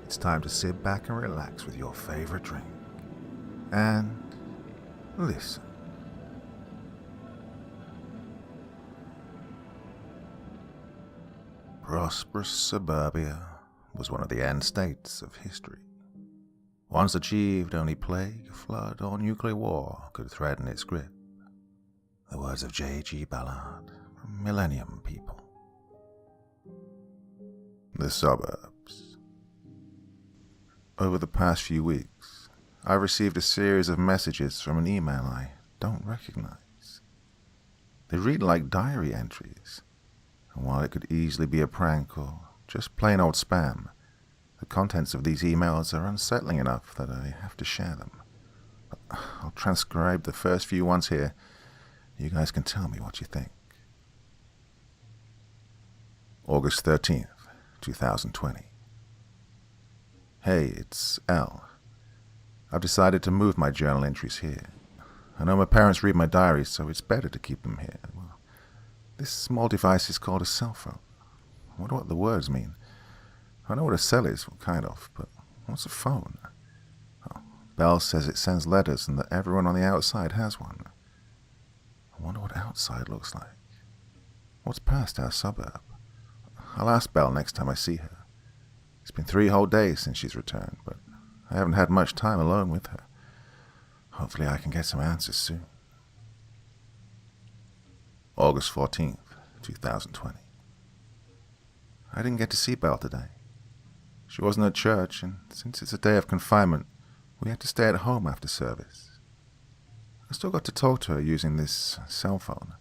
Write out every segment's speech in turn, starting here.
It's time to sit back and relax with your favorite drink. And listen. Prosperous suburbia was one of the end states of history. Once achieved, only plague, flood, or nuclear war could threaten its grip. The words of J.G. Ballard from Millennium People. The suburbs. Over the past few weeks, I've received a series of messages from an email I don't recognize. They read like diary entries, and while it could easily be a prank or just plain old spam, the contents of these emails are unsettling enough that I have to share them. I'll transcribe the first few ones here. You guys can tell me what you think. August 13th, 2020. Hey, it's L. I've decided to move my journal entries here. I know my parents read my diaries, so it's better to keep them here. Well, this small device is called a cell phone. I wonder what the words mean. I know what a cell is, kind of, but what's a phone? Oh, Belle says it sends letters and that everyone on the outside has one. I wonder what outside looks like. What's past our suburb? I'll ask Belle next time I see her. It's been 3 whole days since she's returned, but I haven't had much time alone with her. Hopefully I can get some answers soon. August 14th, 2020. I didn't get to see Belle today. She wasn't at church, and since it's a day of confinement, we had to stay at home after service. I still got to talk to her using this cell phone.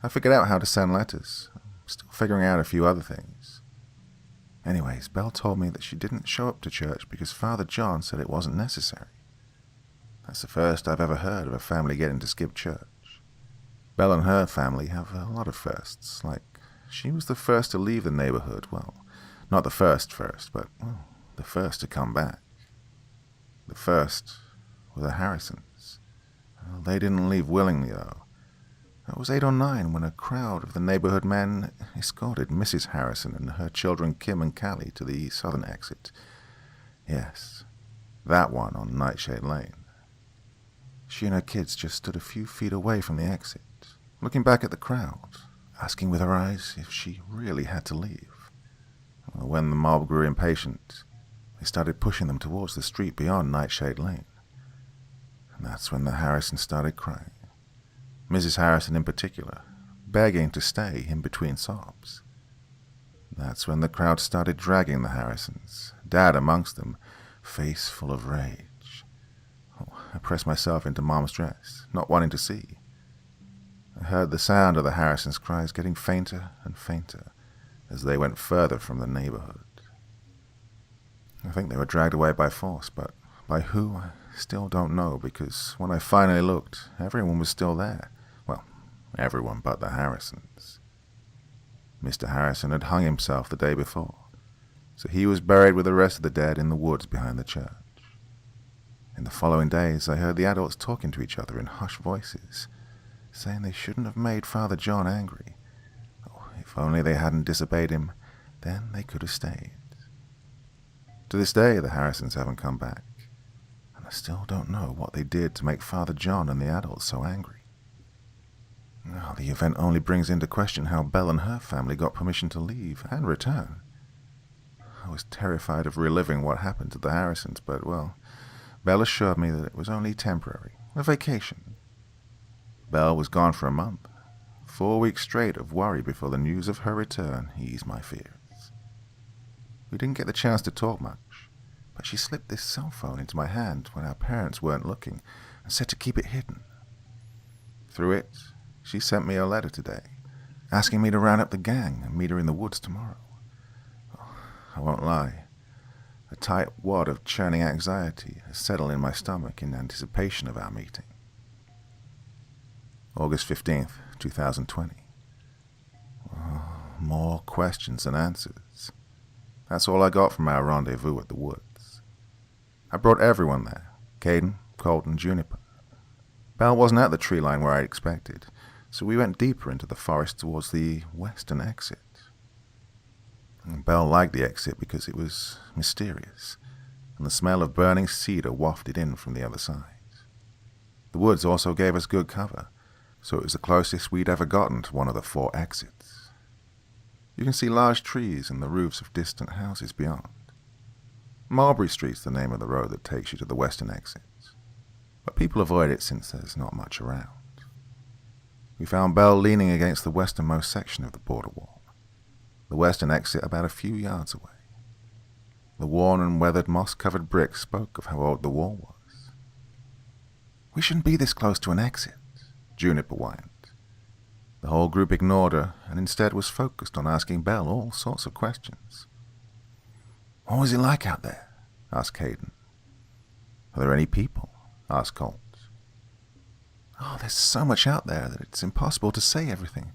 I figured out how to send letters. I'm still figuring out a few other things. Anyways, Belle told me that she didn't show up to church because Father John said it wasn't necessary. That's the first I've ever heard of a family getting to skip church. Belle and her family have a lot of firsts, like she was the first to leave the neighborhood. Well, not the first, but the first to come back. The first were the Harrisons. Well, they didn't leave willingly, though. I was 8 or 9 when a crowd of the neighborhood men escorted Mrs. Harrison and her children Kim and Callie to the southern exit. Yes, that one on Nightshade Lane. She and her kids just stood a few feet away from the exit, looking back at the crowd, asking with her eyes if she really had to leave. When the mob grew impatient, they started pushing them towards the street beyond Nightshade Lane. And that's when the Harrisons started crying. Mrs. Harrison in particular, begging to stay in between sobs. That's when the crowd started dragging the Harrisons, Dad amongst them, face full of rage. I pressed myself into Mom's dress, not wanting to see. I heard the sound of the Harrisons' cries getting fainter and fainter as they went further from the neighborhood. I think they were dragged away by force, but by who, I still don't know, because when I finally looked, everyone was still there. Well, everyone but the Harrisons. Mr. Harrison had hung himself the day before, so he was buried with the rest of the dead in the woods behind the church. In the following days, I heard the adults talking to each other in hushed voices, saying they shouldn't have made Father John angry. If only they hadn't disobeyed him, then they could have stayed. To this day, the Harrisons haven't come back, and I still don't know what they did to make Father John and the adults so angry. Now, the event only brings into question how Belle and her family got permission to leave and return. I was terrified of reliving what happened to the Harrisons, but, well, Belle assured me that it was only temporary, a vacation. Belle was gone for a month. 4 weeks straight of worry before the news of her return eased my fears. We didn't get the chance to talk much, but she slipped this cell phone into my hand when our parents weren't looking and said to keep it hidden. Through it, she sent me a letter today, asking me to round up the gang and meet her in the woods tomorrow. I won't lie. A tight wad of churning anxiety has settled in my stomach in anticipation of our meeting. August 15th, 2020. More questions than answers. That's all I got from our rendezvous at the woods. I brought everyone there, Caden, Colt, and Juniper. Belle wasn't at the tree line where I expected, so we went deeper into the forest towards the western exit. Belle liked the exit because it was mysterious, and the smell of burning cedar wafted in from the other side. The woods also gave us good cover, so it was the closest we'd ever gotten to one of the 4 exits. You can see large trees and the roofs of distant houses beyond. Mulberry Street's the name of the road that takes you to the western exits, but people avoid it since there's not much around. We found Belle leaning against the westernmost section of the border wall, the western exit about a few yards away. The worn and weathered moss-covered brick spoke of how old the wall was. "We shouldn't be this close to an exit," Juniper whined. The whole group ignored her and instead was focused on asking Belle all sorts of questions. "What was it like out there?" asked Caden. "Are there any people?" asked Colt. "Oh, there's so much out there that it's impossible to say everything.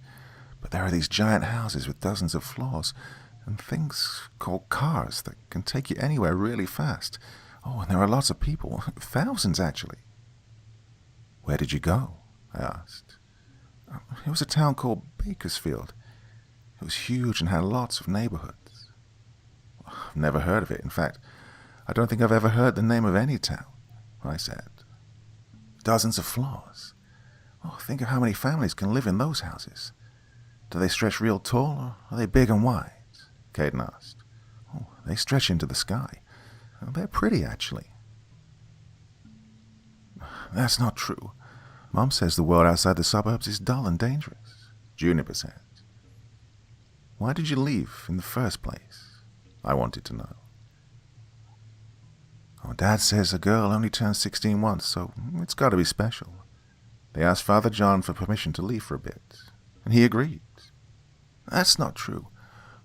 But there are these giant houses with dozens of floors, and things called cars that can take you anywhere really fast. Oh, and there are lots of people, thousands actually." "Where did you go?" I asked. "It was a town called Bakersfield. It was huge and had lots of neighborhoods." "I've never heard of it. In fact, I don't think I've ever heard the name of any town," I said. "Dozens of floors. Oh, think of how many families can live in those houses. Do they stretch real tall, or are they big and wide?" Caden asked. "Oh, they stretch into the sky. They're pretty, actually." "That's not true. Mom says the world outside the suburbs is dull and dangerous," Juniper said. "Why did you leave in the first place?" I wanted to know. "Oh, Dad says a girl only turns 16 once, so it's got to be special. They asked Father John for permission to leave for a bit, and he agreed." "That's not true.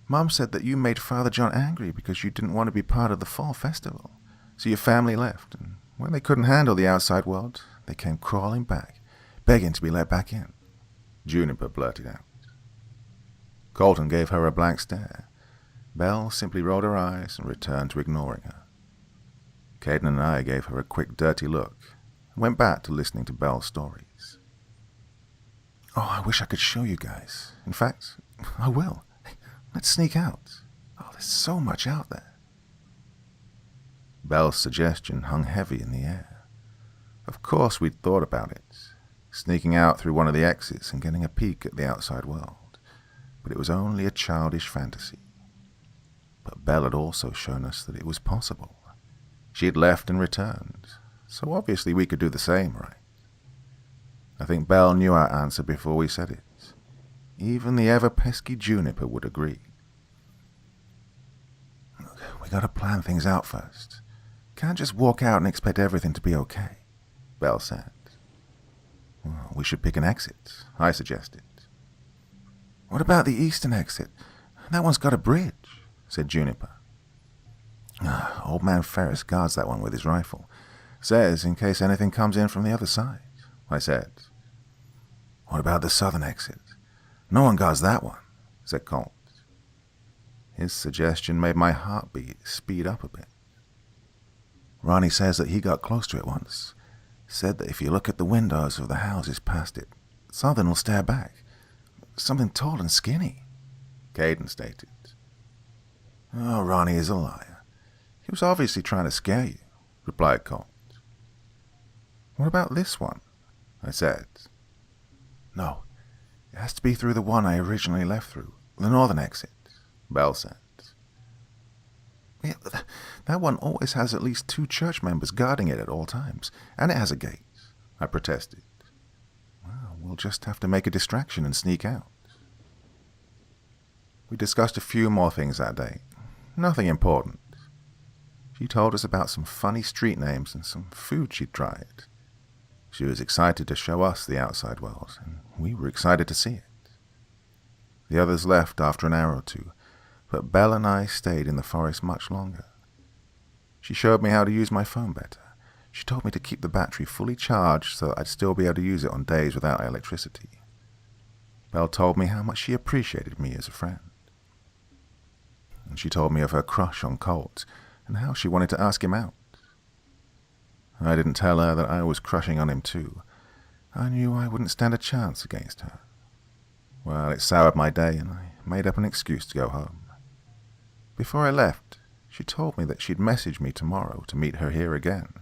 Mom said that you made Father John angry because you didn't want to be part of the fall festival, so your family left, and when they couldn't handle the outside world, they came crawling back, begging to be let back in," Juniper blurted out. Colton gave her a blank stare. Belle simply rolled her eyes and returned to ignoring her. Caden and I gave her a quick, dirty look and went back to listening to Belle's stories. "Oh, I wish I could show you guys. In fact, I will. Let's sneak out. Oh, there's so much out there." Belle's suggestion hung heavy in the air. Of course we'd thought about it, sneaking out through one of the exits and getting a peek at the outside world, but it was only a childish fantasy. But Belle had also shown us that it was possible. She had left and returned, so obviously we could do the same, right? I think Belle knew our answer before we said it. Even the ever-pesky Juniper would agree. "Look, we gotta plan things out first. Can't just walk out and expect everything to be okay," Belle said. "Well, we should pick an exit," I suggested. "What about the eastern exit? That one's got a bridge," said Juniper. "Old man Ferris guards that one with his rifle. Says in case anything comes in from the other side," I said. "What about the southern exit? No one guards that one," said Colt. His suggestion made my heartbeat speed up a bit. "Ronnie says that he got close to it once. Said that if you look at the windows of the houses past it, something will stare back. Something tall and skinny," Caden stated. "Oh, Ronnie is a liar. He was obviously trying to scare you," replied Colt. "What about this one?" I said. "No, it has to be through the one I originally left through, the northern exit," Belle said. "Yeah, that one always has at least 2 church members guarding it at all times, and it has a gate," I protested. "Well, we'll just have to make a distraction and sneak out." We discussed a few more things that day. Nothing important. She told us about some funny street names and some food she'd tried. She was excited to show us the outside world, and we were excited to see it. The others left after an hour or two, but Belle and I stayed in the forest much longer. She showed me how to use my phone better. She told me to keep the battery fully charged so that I'd still be able to use it on days without electricity. Belle told me how much she appreciated me as a friend. And she told me of her crush on Colt and how she wanted to ask him out. I didn't tell her that I was crushing on him too. I knew I wouldn't stand a chance against her. Well, it soured my day and I made up an excuse to go home. Before I left, she told me that she'd message me tomorrow to meet her here again.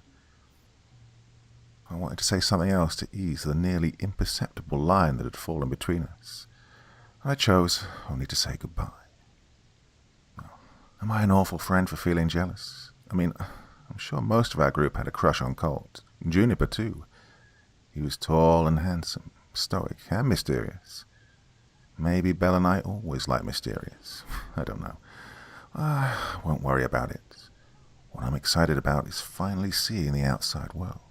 I wanted to say something else to ease the nearly imperceptible line that had fallen between us. I chose only to say goodbye. Am I an awful friend for feeling jealous? I mean, I'm sure most of our group had a crush on Colt. Juniper, too. He was tall and handsome, stoic and mysterious. Maybe Belle and I always like mysterious. I don't know. I won't worry about it. What I'm excited about is finally seeing the outside world.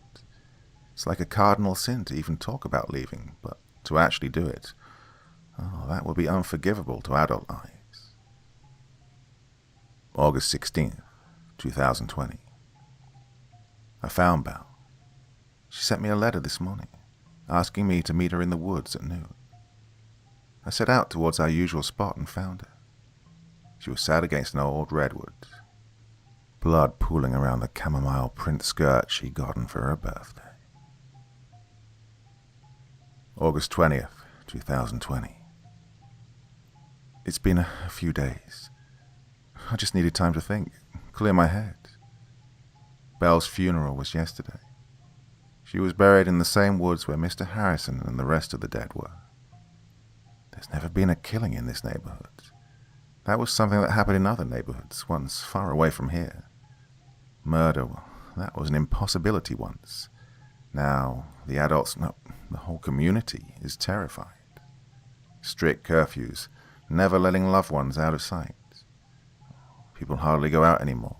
It's like a cardinal sin to even talk about leaving, but to actually do it, that would be unforgivable to adult eyes. August 16th, 2020. I found Belle. She sent me a letter this morning, asking me to meet her in the woods at noon. I set out towards our usual spot and found her. She was sat against an old redwood, blood pooling around the chamomile print skirt she'd gotten for her birthday. August 20th, 2020. It's been a few days. I just needed time to think, clear my head. Belle's funeral was yesterday. She was buried in the same woods where Mr. Harrison and the rest of the dead were. There's never been a killing in this neighborhood. That was something that happened in other neighborhoods, once far away from here. Murder, well, that was an impossibility once. Now, the adults, no, the whole community is terrified. Strict curfews, never letting loved ones out of sight. People hardly go out anymore.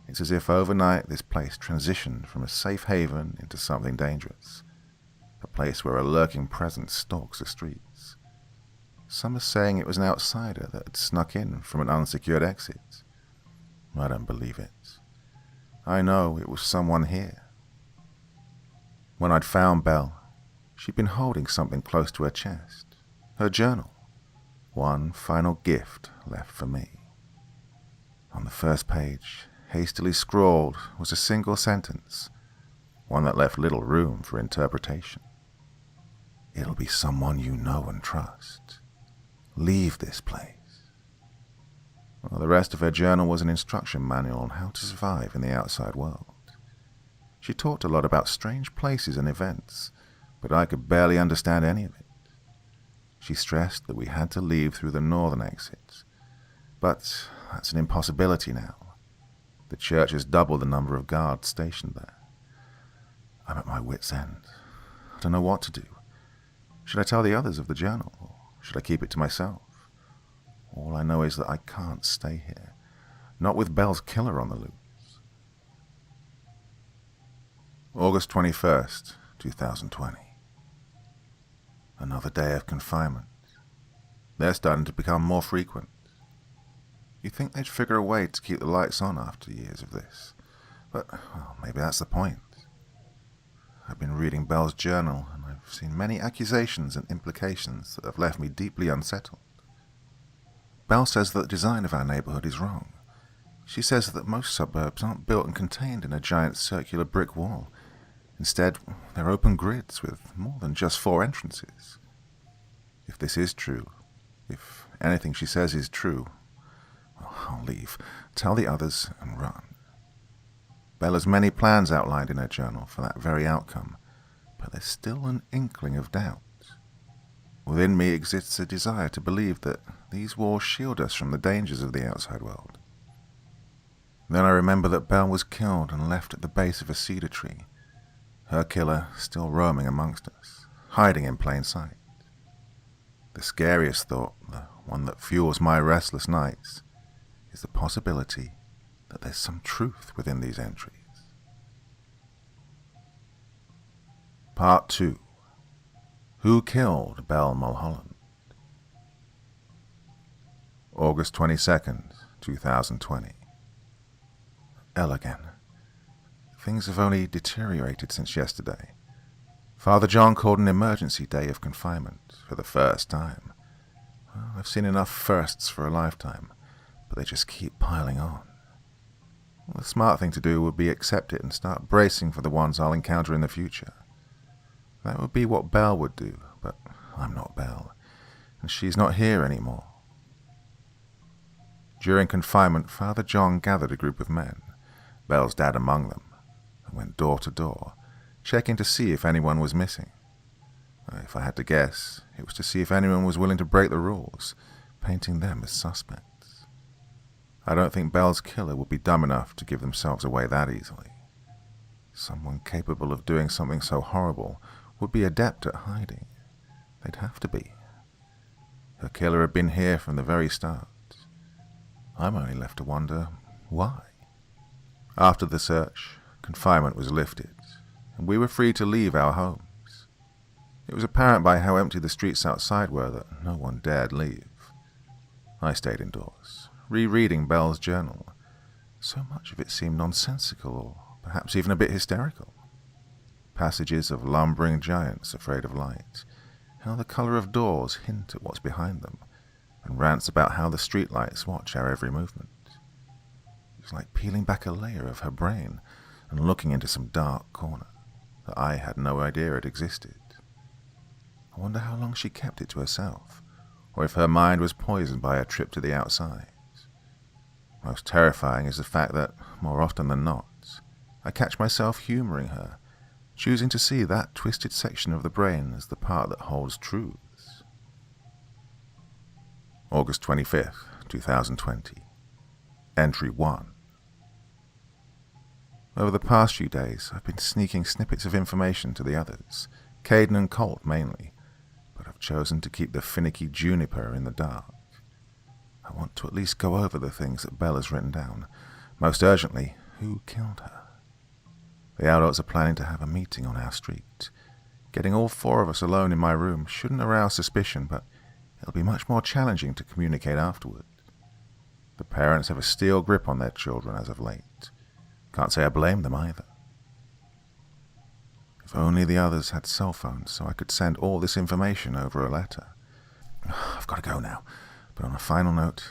It's as if overnight this place transitioned from a safe haven into something dangerous. A place where a lurking presence stalks the streets. Some are saying it was an outsider that had snuck in from an unsecured exit. I don't believe it. I know it was someone here. When I'd found Belle, she'd been holding something close to her chest. Her journal. One final gift left for me. On the first page, hastily scrawled, was a single sentence, one that left little room for interpretation. It'll be someone you know and trust. Leave this place. Well, the rest of her journal was an instruction manual on how to survive in the outside world. She talked a lot about strange places and events, but I could barely understand any of it. She stressed that we had to leave through the northern exit, but that's an impossibility now. The church has doubled the number of guards stationed there. I'm at my wit's end. I don't know what to do. Should I tell the others of the journal, or should I keep it to myself? All I know is that I can't stay here, not with Belle's killer on the loose. August 21st, 2020. Another day of confinement. They're starting to become more frequent. You'd think they'd figure a way to keep the lights on after years of this, but well, maybe that's the point. I've been reading Belle's journal, and I've seen many accusations and implications that have left me deeply unsettled. Belle says that the design of our neighborhood is wrong. She says that most suburbs aren't built and contained in a giant circular brick wall. Instead, they're open grids with more than just 4 entrances. If this is true, if anything she says is true, well, I'll leave, tell the others, and run. Belle has many plans outlined in her journal for that very outcome, but there's still an inkling of doubt. Within me exists a desire to believe that these walls shield us from the dangers of the outside world. Then I remember that Belle was killed and left at the base of a cedar tree, her killer still roaming amongst us, hiding in plain sight. The scariest thought, the one that fuels my restless nights, is the possibility that there's some truth within these entries. Part 2. Who killed Belle Mulholland? August 22nd, 2020. Elle again. Things have only deteriorated since yesterday. Father John called an emergency day of confinement for the first time. Well, I've seen enough firsts for a lifetime, but they just keep piling on. Well, the smart thing to do would be accept it and start bracing for the ones I'll encounter in the future. That would be what Belle would do, but I'm not Belle, and she's not here anymore. During confinement, Father John gathered a group of men, Belle's dad among them, and went door to door, checking to see if anyone was missing. If I had to guess, it was to see if anyone was willing to break the rules, painting them as suspects. I don't think Belle's killer would be dumb enough to give themselves away that easily. Someone capable of doing something so horrible would be adept at hiding. They'd have to be. Her killer had been here from the very start. I'm only left to wonder why. After the search, confinement was lifted, and we were free to leave our homes. It was apparent by how empty the streets outside were that no one dared leave. I stayed indoors, rereading Belle's journal. So much of it seemed nonsensical, or perhaps even a bit hysterical. Passages of lumbering giants afraid of light, how the colour of doors hint at what's behind them, and rants about how the streetlights watch our every movement. It was like peeling back a layer of her brain and looking into some dark corner that I had no idea it existed. I wonder how long she kept it to herself, or if her mind was poisoned by a trip to the outside. Most terrifying is the fact that, more often than not, I catch myself humouring her, choosing to see that twisted section of the brain as the part that holds truths. August 25th, 2020. Entry 1. Over the past few days, I've been sneaking snippets of information to the others, Caden and Colt mainly, but I've chosen to keep the finicky Juniper in the dark. I want to at least go over the things that Belle has written down. Most urgently, who killed her? The adults are planning to have a meeting on our street. Getting all four of us alone in my room shouldn't arouse suspicion, but it'll be much more challenging to communicate afterward. The parents have a steel grip on their children as of late. Can't say I blame them either. If only the others had cell phones so I could send all this information over a letter. I've got to go now, but on a final note,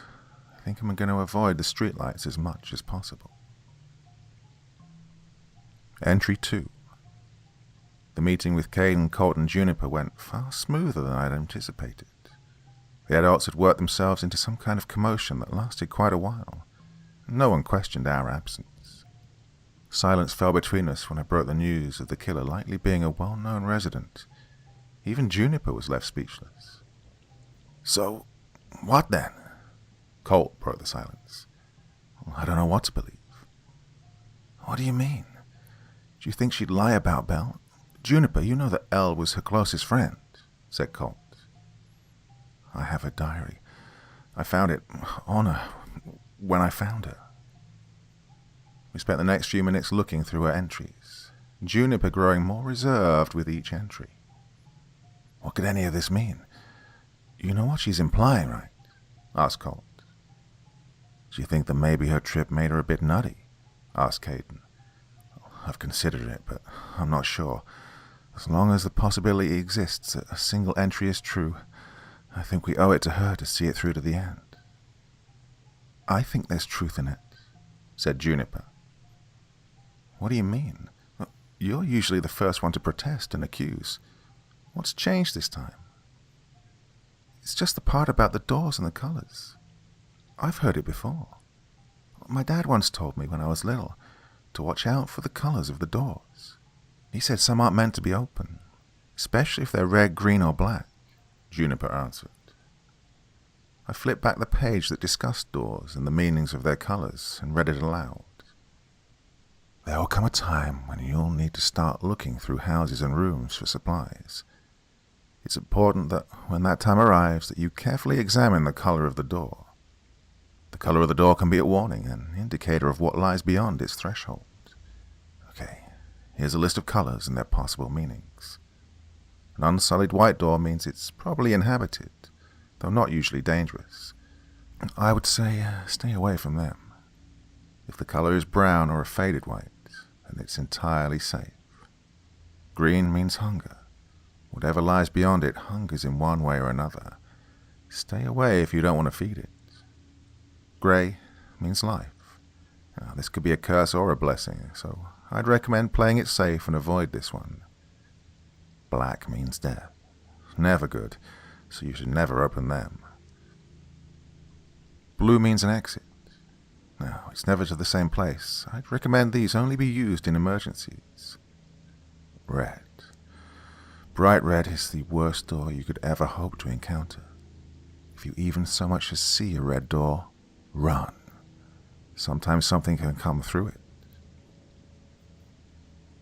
I think I'm going to avoid the streetlights as much as possible. Entry 2. The meeting with Caden, Colt, and Juniper went far smoother than I'd anticipated. The adults had worked themselves into some kind of commotion that lasted quite a while. No one questioned our absence. Silence fell between us when I broke the news of the killer likely being a well-known resident. Even Juniper was left speechless. So, what then? Colt broke the silence. I don't know what to believe. What do you mean? Do you think she'd lie about Belle? Juniper, you know that Elle was her closest friend, said Colt. I have her diary. I found it on her when I found her. We spent the next few minutes looking through her entries, Juniper growing more reserved with each entry. What could any of this mean? You know what she's implying, right? Asked Colt. Do you think that maybe her trip made her a bit nutty? Asked Caden. I've considered it, but I'm not sure. As long as the possibility exists that a single entry is true, I think we owe it to her to see it through to the end. I think there's truth in it, said Juniper. What do you mean? You're usually the first one to protest and accuse. What's changed this time? It's just the part about the doors and the colors. I've heard it before. My dad once told me when I was little to watch out for the colors of the doors. He said some aren't meant to be open, especially if they're red, green, or black, Juniper answered. I flipped back the page that discussed doors and the meanings of their colors and read it aloud. There will come a time when you'll need to start looking through houses and rooms for supplies. It's important that when that time arrives that you carefully examine the color of the door. The color of the door can be a warning, an indicator of what lies beyond its threshold. Okay, here's a list of colors and their possible meanings. An unsullied white door means it's probably inhabited, though not usually dangerous. I would say stay away from them. If the color is brown or a faded white, then it's entirely safe. Green means hunger. Whatever lies beyond it hungers in one way or another. Stay away if you don't want to feed it. Gray means life. Now, this could be a curse or a blessing, so I'd recommend playing it safe and avoid this one. Black means death. Never good, so you should never open them. Blue means an exit. No, it's never to the same place. I'd recommend these only be used in emergencies. Red. Bright red is the worst door you could ever hope to encounter. If you even so much as see a red door, run. Sometimes something can come through it.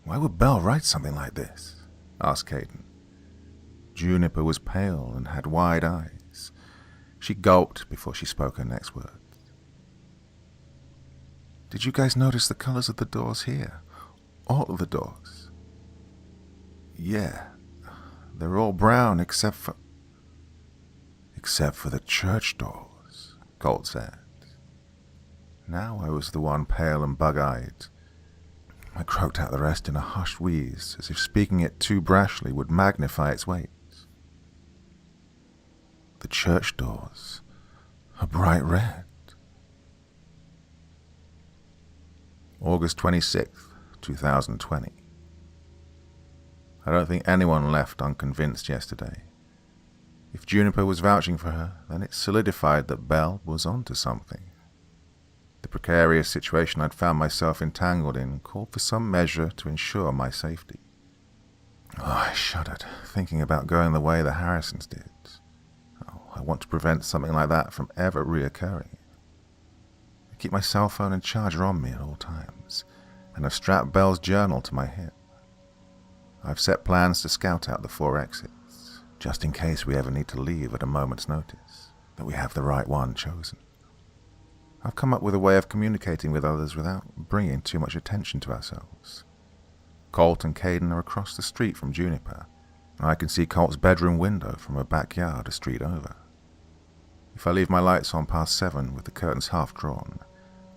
Why would Belle write something like this? Asked Caden. Juniper was pale and had wide eyes. She gulped before she spoke her next words. Did you guys notice the colors of the doors here? All of the doors? Yeah. They're all brown except for the church doors, Colt said. Now I was the one pale and bug-eyed. I croaked out the rest in a hushed wheeze, as if speaking it too brashly would magnify its weight. The church doors are bright red. August 26th, 2020. I don't think anyone left unconvinced yesterday. If Juniper was vouching for her, then it solidified that Belle was onto something. The precarious situation I'd found myself entangled in called for some measure to ensure my safety. Oh, I shuddered, thinking about going the way the Harrisons did. Oh, I want to prevent something like that from ever reoccurring. I keep my cell phone and charger on me at all times, and I've strapped Belle's journal to my hip. I've set plans to scout out the 4 exits, just in case we ever need to leave at a moment's notice, that we have the right one chosen. I've come up with a way of communicating with others without bringing too much attention to ourselves. Colt and Caden are across the street from Juniper, and I can see Colt's bedroom window from her backyard a street over. If I leave my lights on past 7 with the curtains half drawn,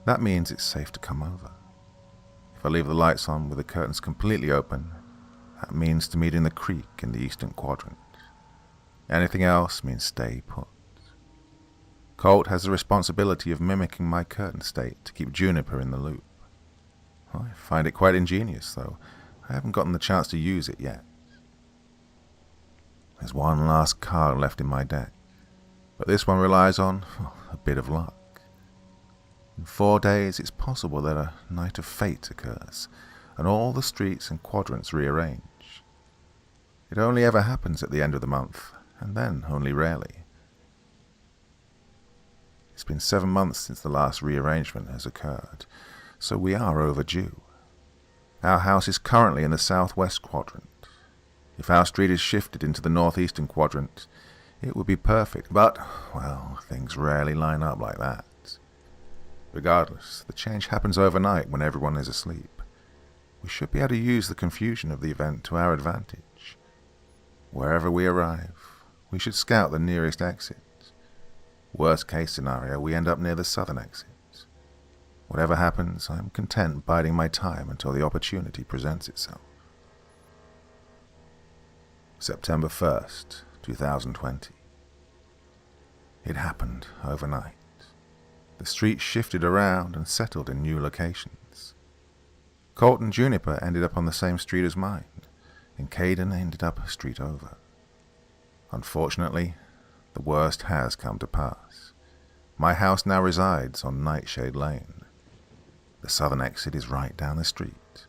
that means it's safe to come over. If I leave the lights on with the curtains completely open, that means to meet in the creek in the eastern quadrant. Anything else means stay put. Colt has the responsibility of mimicking my curtain state to keep Juniper in the loop. I find it quite ingenious, though I haven't gotten the chance to use it yet. There's one last card left in my deck, but this one relies on a bit of luck. In 4 days, it's possible that a night of fate occurs, and all the streets and quadrants rearrange. It only ever happens at the end of the month, and then only rarely. It's been 7 months since the last rearrangement has occurred, so we are overdue. Our house is currently in the southwest quadrant. If our street is shifted into the northeastern quadrant, it would be perfect, but, well, things rarely line up like that. Regardless, the change happens overnight when everyone is asleep. We should be able to use the confusion of the event to our advantage. Wherever we arrive, we should scout the nearest exit. Worst case scenario, we end up near the southern exit. Whatever happens, I'm content biding my time until the opportunity presents itself. September 1st, 2020. It happened overnight. The street shifted around and settled in new locations. Colt and Juniper ended up on the same street as mine, and Caden ended up a street over. Unfortunately, the worst has come to pass. My house now resides on Nightshade Lane. The southern exit is right down the street.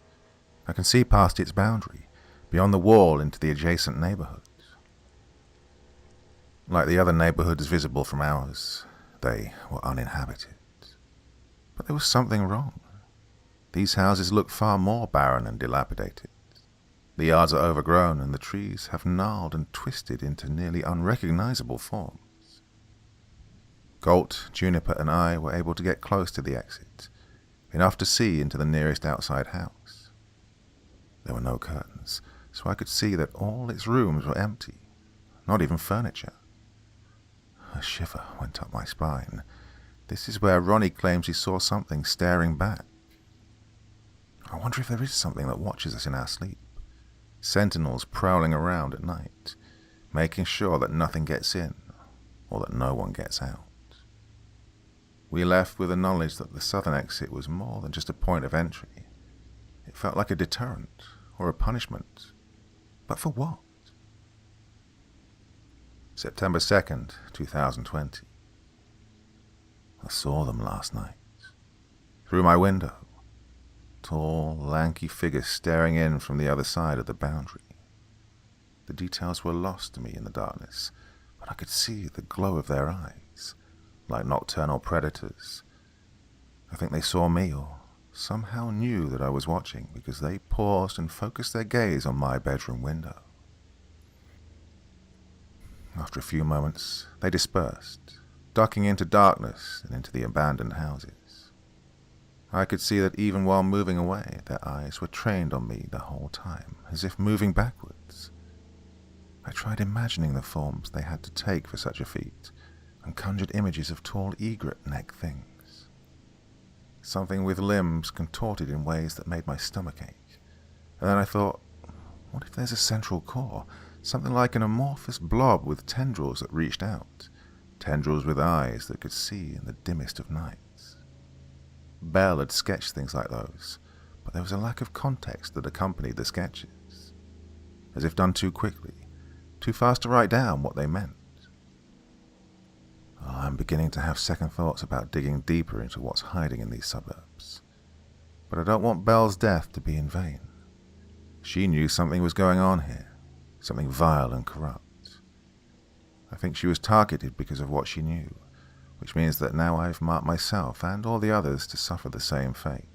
I can see past its boundary, beyond the wall into the adjacent neighborhood. Like the other neighborhoods visible from ours, they were uninhabited. But there was something wrong. These houses look far more barren and dilapidated. The yards are overgrown and the trees have gnarled and twisted into nearly unrecognizable forms. Colt, Juniper, and I were able to get close to the exit, enough to see into the nearest outside house. There were no curtains, so I could see that all its rooms were empty, not even furniture. A shiver went up my spine. This is where Ronnie claims he saw something staring back. I wonder if there is something that watches us in our sleep. Sentinels prowling around at night, making sure that nothing gets in, or that no one gets out. We left with the knowledge that the southern exit was more than just a point of entry. It felt like a deterrent, or a punishment. But for what? September 2nd, 2020. I saw them last night. through my window. Tall, lanky figures staring in from the other side of the boundary. The details were lost to me in the darkness, but I could see the glow of their eyes, like nocturnal predators. I think they saw me, or somehow knew that I was watching, because they paused and focused their gaze on my bedroom window. After a few moments, they dispersed, ducking into darkness and into the abandoned houses. I could see that even while moving away, their eyes were trained on me the whole time, as if moving backwards. I tried imagining the forms they had to take for such a feat, and conjured images of tall egret-neck things. Something with limbs contorted in ways that made my stomach ache. And then I thought, what if there's a central core, something like an amorphous blob with tendrils that reached out, tendrils with eyes that could see in the dimmest of nights? Bell had sketched things like those, but there was a lack of context that accompanied the sketches, as if done too quickly, too fast to write down what they meant. I'm beginning to have second thoughts about digging deeper into what's hiding in these suburbs. But I don't want Belle's death to be in vain. She knew something was going on here, something vile and corrupt. I think she was targeted because of what she knew, which means that now I've marked myself and all the others to suffer the same fate.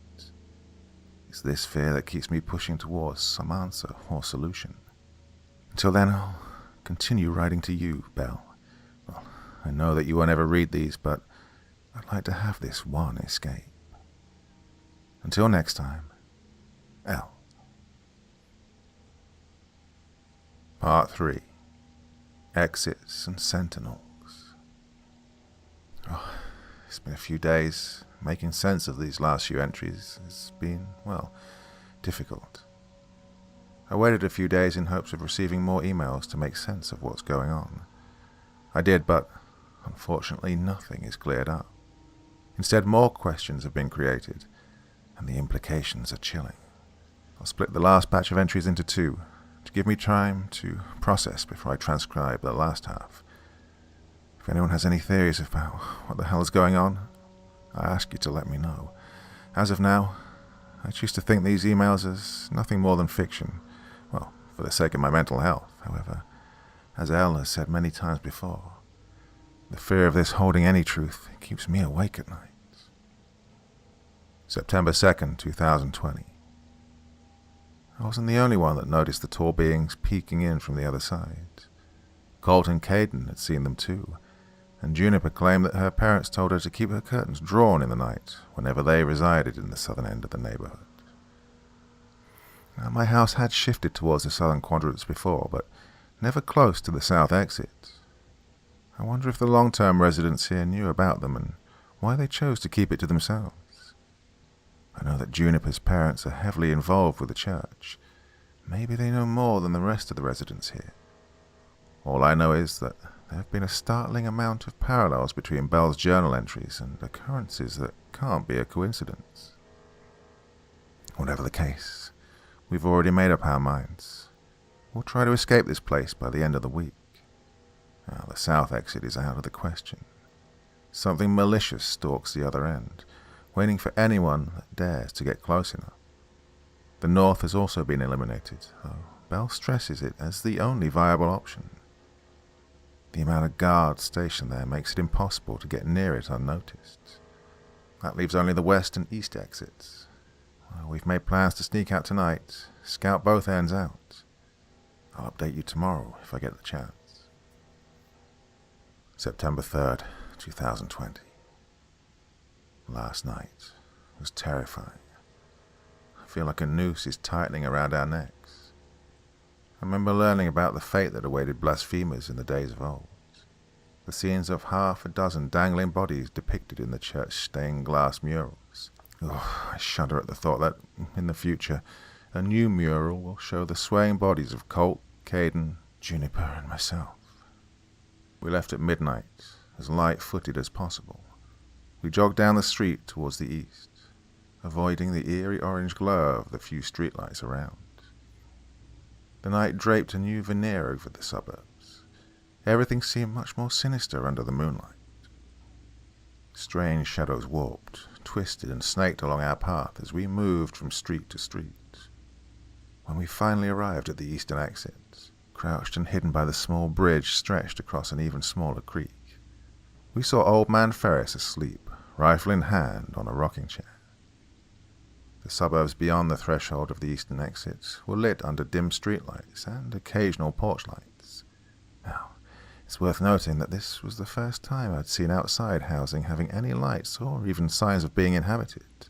It's this fear that keeps me pushing towards some answer or solution. Until then, I'll continue writing to you, Belle. Well, I know that you won't ever read these, but I'd like to have this one escape. Until next time, L. Part 3. Exits and Sentinels. It's been a few days. Making sense of these last few entries has been, well, difficult. I waited a few days in hopes of receiving more emails to make sense of what's going on. I did, but unfortunately nothing is cleared up. Instead, more questions have been created, and the implications are chilling. I'll split the last batch of entries into 2, to give me time to process before I transcribe the last half. If anyone has any theories about what the hell is going on, I ask you to let me know. As of now, I choose to think these emails as nothing more than fiction. Well, for the sake of my mental health, however, as Elle has said many times before, the fear of this holding any truth keeps me awake at night. September 2nd, 2020. I wasn't the only one that noticed the tall beings peeking in from the other side. Colt and Caden had seen them too, and Juniper claimed that her parents told her to keep her curtains drawn in the night whenever they resided in the southern end of the neighborhood. Now, my house had shifted towards the southern quadrants before, but never close to the south exit. I wonder if the long-term residents here knew about them and why they chose to keep it to themselves. I know that Juniper's parents are heavily involved with the church. Maybe they know more than the rest of the residents here. All I know is that there have been a startling amount of parallels between Belle's journal entries and occurrences that can't be a coincidence. Whatever the case, we've already made up our minds. We'll try to escape this place by the end of the week. Now, the south exit is out of the question. Something malicious stalks the other end, waiting for anyone that dares to get close enough. The north has also been eliminated, though Belle stresses it as the only viable option. The amount of guards stationed there makes it impossible to get near it unnoticed. That leaves only the west and east exits. Well, we've made plans to sneak out tonight, scout both ends out. I'll update you tomorrow if I get the chance. September 3rd, 2020. Last night was terrifying. I feel like a noose is tightening around our necks. I remember learning about the fate that awaited blasphemers in the days of old. The scenes of half a dozen dangling bodies depicted in the church stained glass murals. I shudder at the thought that, in the future, a new mural will show the swaying bodies of Colt, Caden, Juniper, and myself. We left at midnight, as light-footed as possible. We jogged down the street towards the east, avoiding the eerie orange glow of the few streetlights around. The night draped a new veneer over the suburbs. Everything seemed much more sinister under the moonlight. Strange shadows warped, twisted and snaked along our path as we moved from street to street. When we finally arrived at the eastern exit, crouched and hidden by the small bridge stretched across an even smaller creek, we saw Old Man Ferris asleep, rifle in hand, on a rocking chair. The suburbs beyond the threshold of the eastern exit were lit under dim streetlights and occasional porch lights. Now, it's worth noting that this was the first time I'd seen outside housing having any lights or even signs of being inhabited.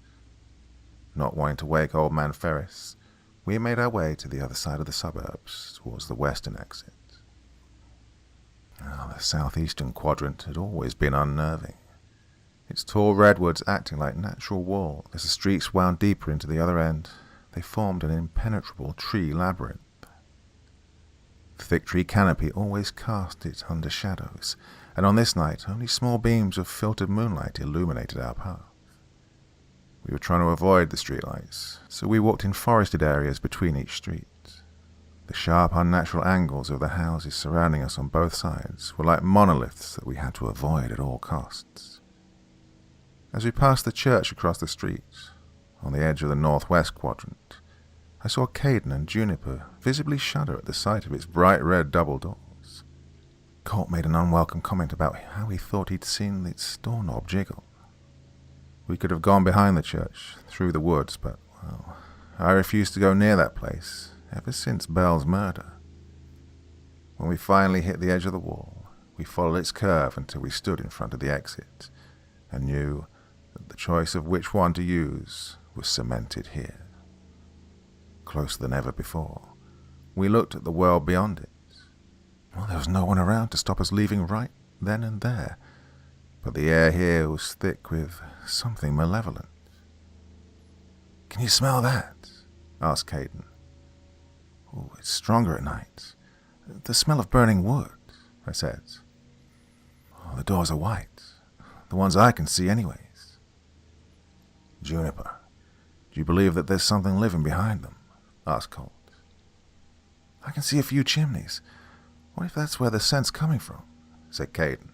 Not wanting to wake Old Man Ferris, we made our way to the other side of the suburbs, towards the western exit. The southeastern quadrant had always been unnerving, its tall redwoods acting like natural walls. As the streets wound deeper into the other end, they formed an impenetrable tree labyrinth. The thick tree canopy always cast it under shadows, and on this night only small beams of filtered moonlight illuminated our path. We were trying to avoid the streetlights, so we walked in forested areas between each street. The sharp, unnatural angles of the houses surrounding us on both sides were like monoliths that we had to avoid at all costs. As we passed the church across the street, on the edge of the northwest quadrant, I saw Caden and Juniper visibly shudder at the sight of its bright red double doors. Colt made an unwelcome comment about how he thought he'd seen its doorknob jiggle. We could have gone behind the church, through the woods, but, well, I refused to go near that place, ever since Belle's murder. When we finally hit the edge of the wall, we followed its curve until we stood in front of the exit, and knew that the choice of which one to use was cemented here. Closer than ever before, we looked at the world beyond it. Well, there was no one around to stop us leaving right then and there, but the air here was thick with something malevolent. "Can you smell that?" asked Caden. "Oh, it's stronger at night. The smell of burning wood," I said. "Oh, the doors are white. The ones I can see anyways." "Juniper, do you believe that there's something living behind them?" asked Colt. "I can see a few chimneys. What if that's where the scent's coming from?" said Caden.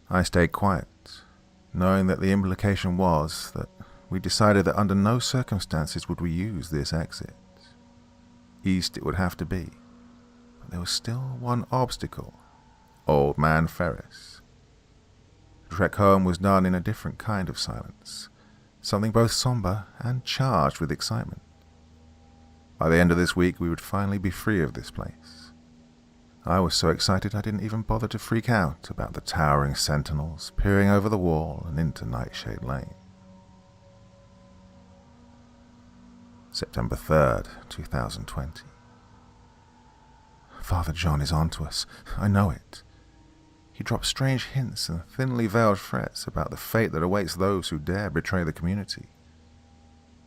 I stayed quiet, knowing that the implication was that we decided that under no circumstances would we use this exit. East it would have to be, but there was still one obstacle: Old Man Ferris. The trek home was done in a different kind of silence, something both somber and charged with excitement. By the end of this week we would finally be free of this place. I was so excited I didn't even bother to freak out about the towering sentinels peering over the wall and into Nightshade Lane. September 3rd, 2020. Father John is on to us. I know it. He drops strange hints and thinly veiled threats about the fate that awaits those who dare betray the community.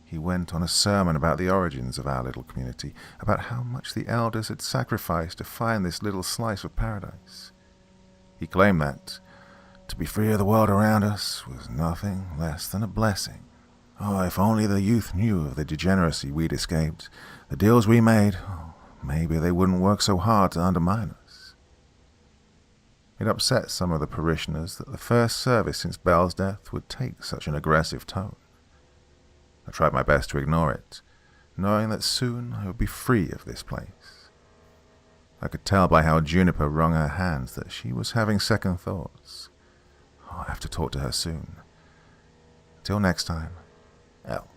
He went on a sermon about the origins of our little community, about how much the elders had sacrificed to find this little slice of paradise. He claimed that to be free of the world around us was nothing less than a blessing. Oh, if only the youth knew of the degeneracy we'd escaped, the deals we made, maybe they wouldn't work so hard to undermine us. It upset some of the parishioners that the first service since Belle's death would take such an aggressive tone. I tried my best to ignore it, knowing that soon I would be free of this place. I could tell by how Juniper wrung her hands that she was having second thoughts. I'll have to talk to her soon. Till next time, L.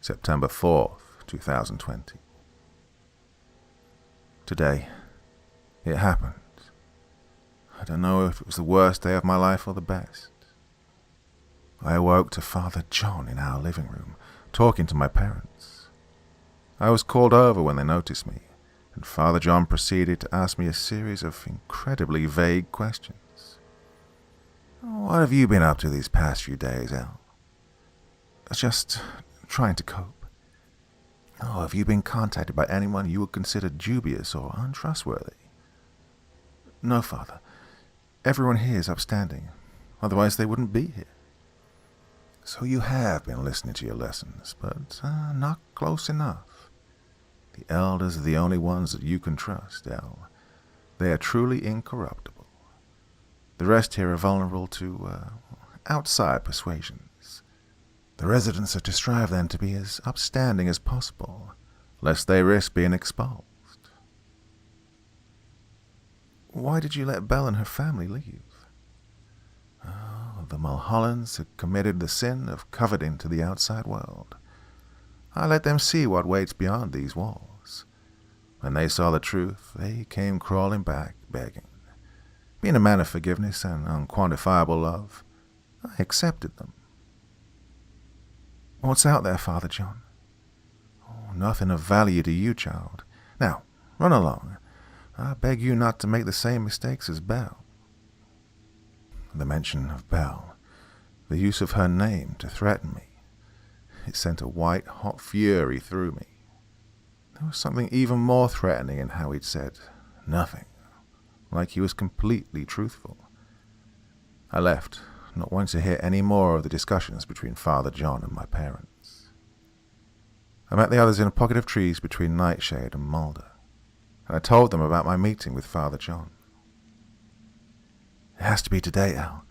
September 4th, 2020. Today, it happened. I don't know if it was the worst day of my life or the best. I awoke to Father John in our living room, talking to my parents. I was called over when they noticed me, and Father John proceeded to ask me a series of incredibly vague questions. "What have you been up to these past few days, El?" "Just trying to cope." "Oh, have you been contacted by anyone you would consider dubious or untrustworthy?" "No, Father. Everyone here is upstanding. Otherwise they wouldn't be here." "So you have been listening to your lessons, but not close enough. The elders are the only ones that you can trust, El. They are truly incorruptible. The rest here are vulnerable to outside persuasions. The residents are to strive then to be as upstanding as possible, lest they risk being expelled. Why did you let Belle and her family leave? Oh, the Mulhollands had committed the sin of coveting to the outside world. I let them see what waits beyond these walls. When they saw the truth, they came crawling back, begging. Being a man of forgiveness and unquantifiable love, I accepted them. What's out there, Father John? Oh, nothing of value to you, child. Now, run along. I beg you not to make the same mistakes as Belle. The mention of Belle, the use of her name to threaten me, it sent a white, hot fury through me. There was something even more threatening in how he'd said nothing, like he was completely truthful. I left, not wanting to hear any more of the discussions between Father John and my parents. I met the others in a pocket of trees between Nightshade and Mulder, and I told them about my meeting with Father John. It has to be today, Al.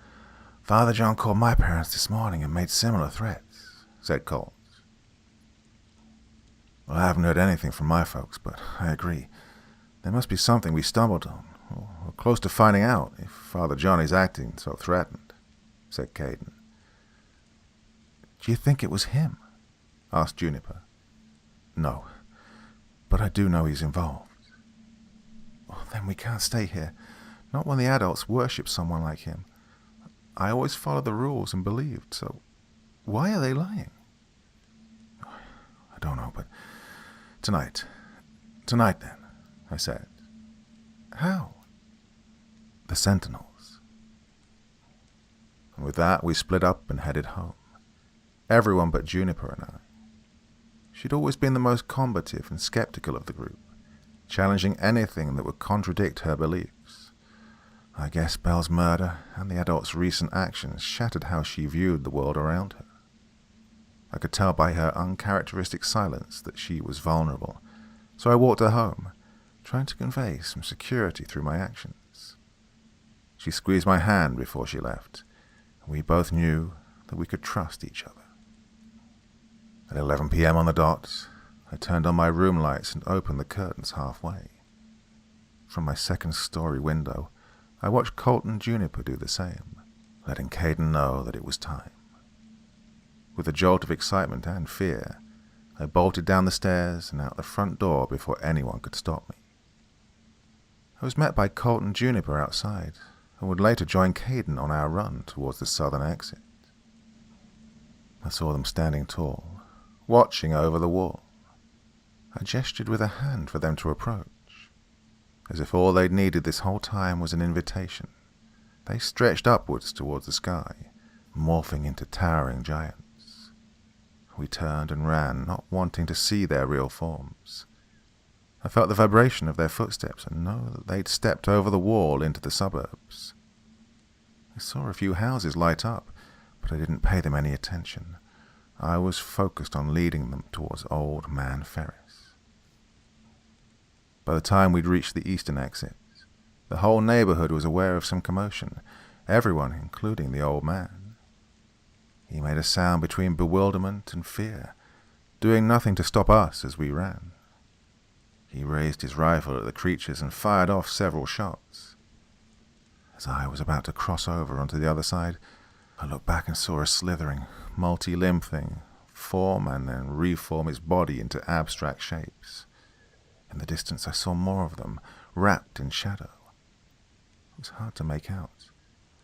Father John called my parents this morning and made similar threats, said Colt. Well, I haven't heard anything from my folks, but I agree. There must be something we stumbled on, or close to finding out if Father John is acting so threatened, said Caden. Do you think it was him? Asked Juniper. No, but I do know he's involved. Well, then we can't stay here, not when the adults worship someone like him. I always followed the rules and believed, so why are they lying? I don't know, but tonight then, I said. How? The Sentinels. And with that, we split up and headed home. Everyone but Juniper and I. She'd always been the most combative and skeptical of the group, challenging anything that would contradict her beliefs. I guess Belle's murder and the adults' recent actions shattered how she viewed the world around her. I could tell by her uncharacteristic silence that she was vulnerable, so I walked her home, trying to convey some security through my actions. She squeezed my hand before she left, and we both knew that we could trust each other. At 11 p.m. on the dot, I turned on my room lights and opened the curtains halfway. From my second-story window, I watched Colt and Juniper do the same, letting Caden know that it was time. With a jolt of excitement and fear, I bolted down the stairs and out the front door before anyone could stop me. I was met by Colt and Juniper outside, and would later join Caden on our run towards the southern exit. I saw them standing tall, watching over the wall. I gestured with a hand for them to approach. As if all they'd needed this whole time was an invitation, they stretched upwards towards the sky, morphing into towering giants. We turned and ran, not wanting to see their real forms. I felt the vibration of their footsteps and know that they'd stepped over the wall into the suburbs. I saw a few houses light up, but I didn't pay them any attention. I was focused on leading them towards Old Man Ferris. By the time we'd reached the eastern exit, the whole neighborhood was aware of some commotion, everyone, including the old man. He made a sound between bewilderment and fear, doing nothing to stop us as we ran. He raised his rifle at the creatures and fired off several shots. As I was about to cross over onto the other side, I looked back and saw a slithering, multi-limbed thing form and then reform its body into abstract shapes. In the distance I saw more of them, wrapped in shadow. It was hard to make out,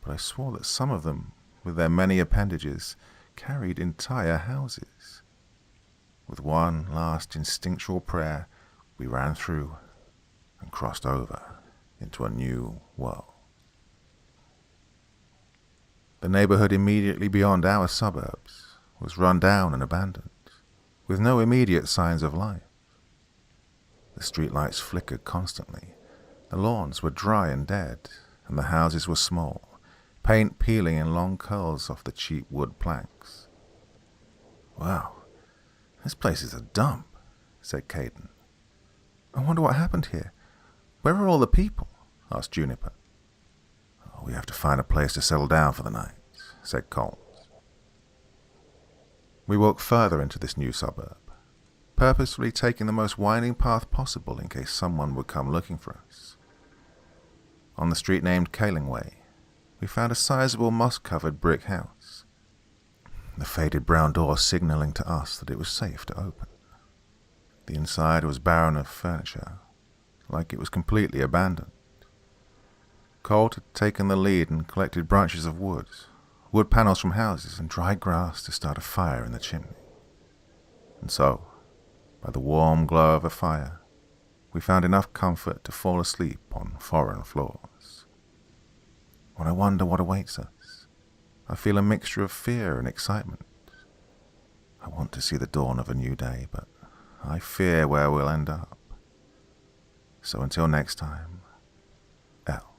but I swore that some of them, with their many appendages, carried entire houses. With one last instinctual prayer, we ran through and crossed over into a new world. The neighborhood immediately beyond our suburbs was run down and abandoned, with no immediate signs of life. The streetlights flickered constantly, the lawns were dry and dead, and the houses were small, paint peeling in long curls off the cheap wood planks. Wow, this place is a dump, said Caden. I wonder what happened here. Where are all the people? Asked Juniper. "We have to find a place to settle down for the night," said Colt. We walked further into this new suburb, purposefully taking the most winding path possible in case someone would come looking for us. On the street named Kalingway, we found a sizable moss-covered brick house, the faded brown door signaling to us that it was safe to open. The inside was barren of furniture, like it was completely abandoned. Colt had taken the lead and collected branches of wood panels from houses, and dried grass to start a fire in the chimney. And so, by the warm glow of a fire, we found enough comfort to fall asleep on foreign floors. When I wonder what awaits us, I feel a mixture of fear and excitement. I want to see the dawn of a new day, but I fear where we'll end up. So until next time, L.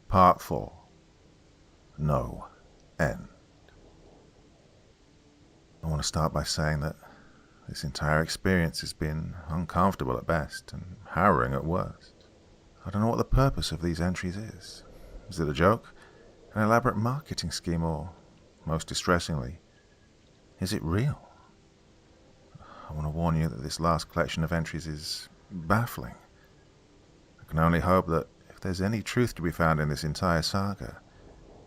Part 4. No End. I want to start by saying that this entire experience has been uncomfortable at best and harrowing at worst. I don't know what the purpose of these entries is. Is it a joke? An elaborate marketing scheme? Or, most distressingly, is it real? I want to warn you that this last collection of entries is baffling. I can only hope that if there's any truth to be found in this entire saga,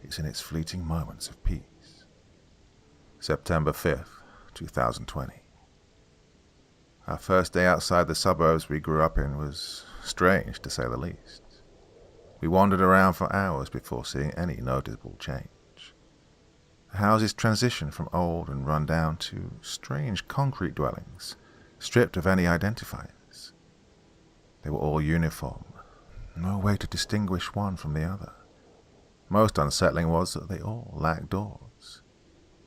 it's in its fleeting moments of peace. September 5th, 2020. Our first day outside the suburbs we grew up in was strange, to say the least. We wandered around for hours before seeing any noticeable change. The houses transitioned from old and run down to strange concrete dwellings, stripped of any identifiers. They were all uniform, no way to distinguish one from the other. Most unsettling was that they all lacked doors.